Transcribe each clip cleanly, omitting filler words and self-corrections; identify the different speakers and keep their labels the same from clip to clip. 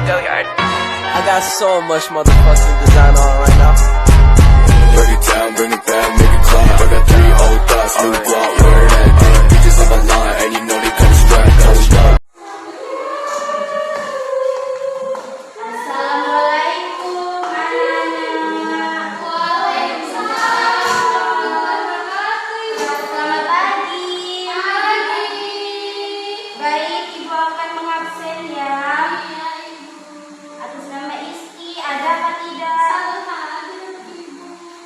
Speaker 1: I got so much motherfucking design on right now.
Speaker 2: Break it down, bring it back, make it clap. I got 3 old thoughts, new block, where that thing. Bitches on my line, and you know they come strapped, hold up.
Speaker 3: Assalamualaikum anak-anak. Selamat pagi. Baik, ibu akan mengabsen ya. Atas nama Iski, ada apa tidak?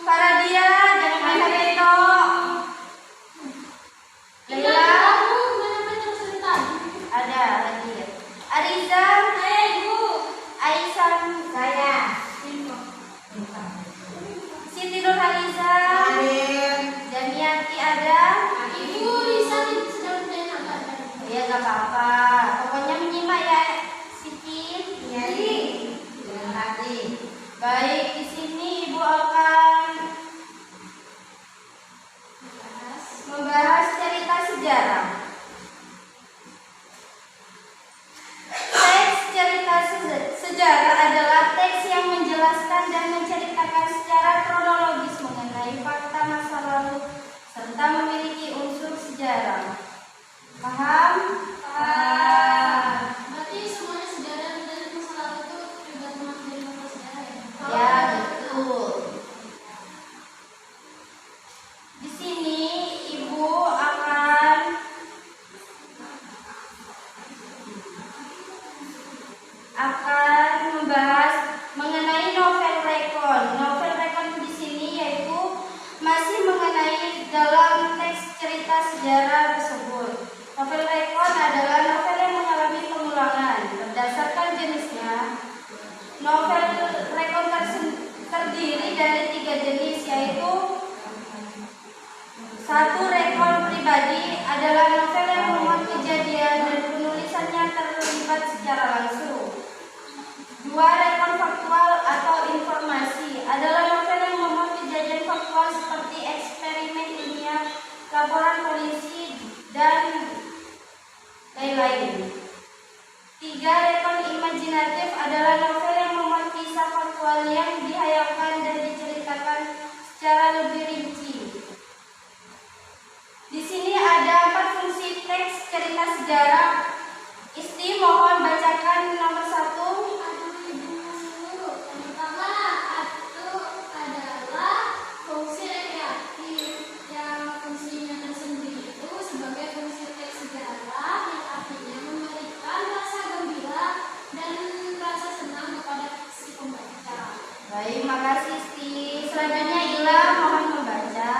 Speaker 3: Faradia, jangan main HP tok. Laila, ada lagi ya. Ariza, Aisyah, saya. Siti Nurhaliza, Jamiati ada.
Speaker 4: Ibu Risa sedang mendengarkan.
Speaker 3: Ya gak apa-apa. Pokoknya menyimak ya, Siti. Iya. Terima kasih. Baik, di sini ibu akan membahas cerita sejarah. Teks cerita sejarah adalah teks yang menjelaskan dan menceritakan secara kronologis mengenai fakta masa lalu serta memiliki unsur sejarah. Paham? Paham.
Speaker 4: Berarti semuanya sejarah dari masa lalu itu juga termasuk dari masa sejarah ya?
Speaker 3: Ya, betul. Di sini ibu akan membahas mengenai novel rekon. Novel rekon di sini yaitu masih mengenai dalam teks cerita sejarah tersebut. Novel rekon adalah novel yang mengalami pengulangan berdasarkan jenisnya. Novel rekon terdiri dari 3 jenis, yaitu 1. Rekon pribadi adalah novel yang memuat kejadian dan penulisannya terlibat secara langsung. 2. Rekon faktual atau informasi adalah novel yang memuat kejadian faktual seperti eksperimen ilmiah, laporan polisi, dan lain-lain. 3. Rekon imajinatif adalah novel yang memuat kisah faktual yang dihayalkan dan diceritakan secara lebih rinci. Di sini ada 4 fungsi teks cerita sejarah. Isti, mohon bacakan nomor 1.
Speaker 4: Yang pertama itu adalah fungsi rekreatif, yang fungsinya tersendiri itu sebagai fungsi teks sejarah yang artinya memberikan rasa gembira dan rasa senang kepada si pembaca.
Speaker 3: Baik, makasih Isti. Selanjutnya Ila, mohon membaca.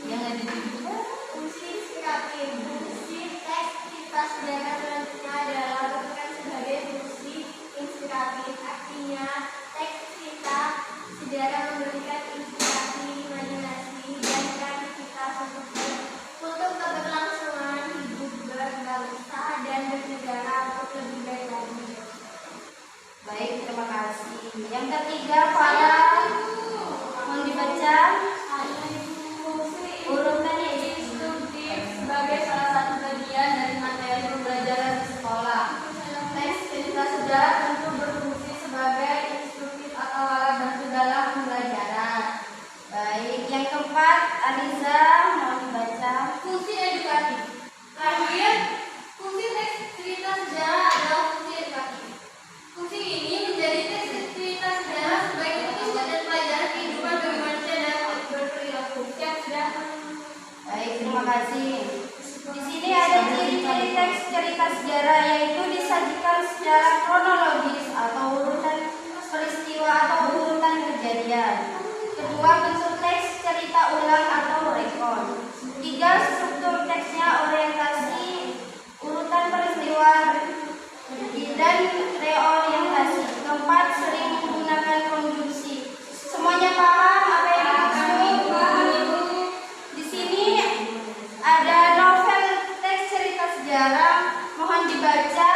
Speaker 3: Yang ada di buku.
Speaker 4: Fungsi inspiratif. Fungsi teks cerita sejarah selanjutnya adalah berperan sebagai fungsi inspiratif. Artinya teks cerita sejarah memberikan inspirasi, imajinasi, dan kreativitas untuk keberlangsungan hidup berbangsa dan bernegara untuk lebih baik lagi.
Speaker 3: Baik, terima kasih. Yang ketiga, Farah, mohon dibaca.
Speaker 4: Urutannya instruktif sebagai salah satu bagian dari materi pembelajaran di sekolah. Teks cerita sejarah tentu berfungsi sebagai instruktif atau alat bantu dalam pembelajaran.
Speaker 3: Baik, yang keempat, Ariza, mohon dibaca.
Speaker 4: Fungsi edukatif. Terakhir, fungsi teks cerita sejarah adalah fungsi edukatif. Fungsi ini menjadi teks cerita sejarah sebagai petunjuk dan pelajaran kehidupan bagi manusia dalam berperilaku. Siap sudah?
Speaker 3: Baik, terima kasih. Di sini ada ciri-ciri teks cerita sejarah, yaitu disajikan secara kronologis atau urutan peristiwa atau urutan kejadian. Kedua, bentuk teks cerita ulang atau rekon. 3. Struktur teksnya orientasi urutan peristiwa dan reorientasi. 4. Sering menggunakan konjungsi. Semuanya paham apa yang dimaksud? Di sini ada novel teks cerita sejarah, mohon dibaca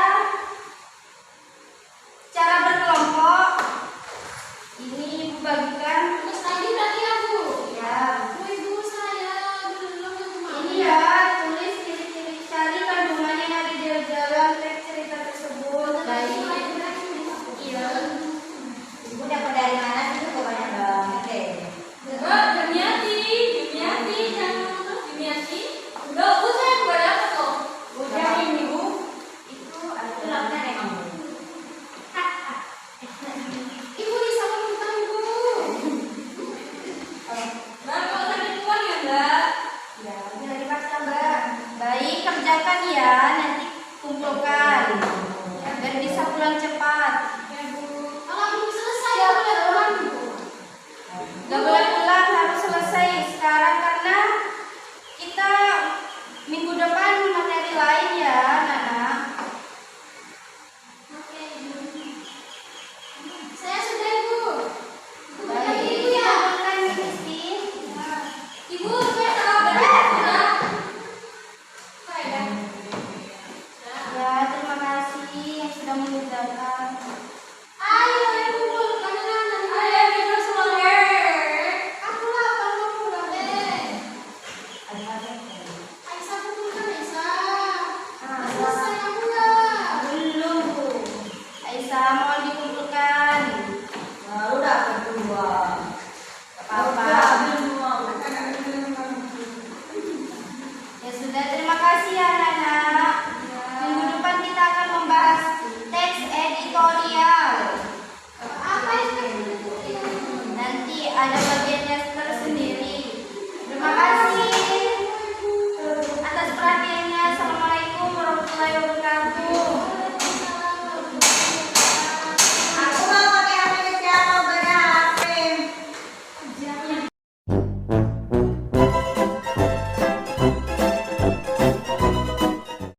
Speaker 3: cara berkelompok. Ini ibu bagikan.
Speaker 4: Terus tadi berarti aku.
Speaker 3: Ya.
Speaker 4: Ibu saya belum
Speaker 3: Ini ya, tulis mengerjakan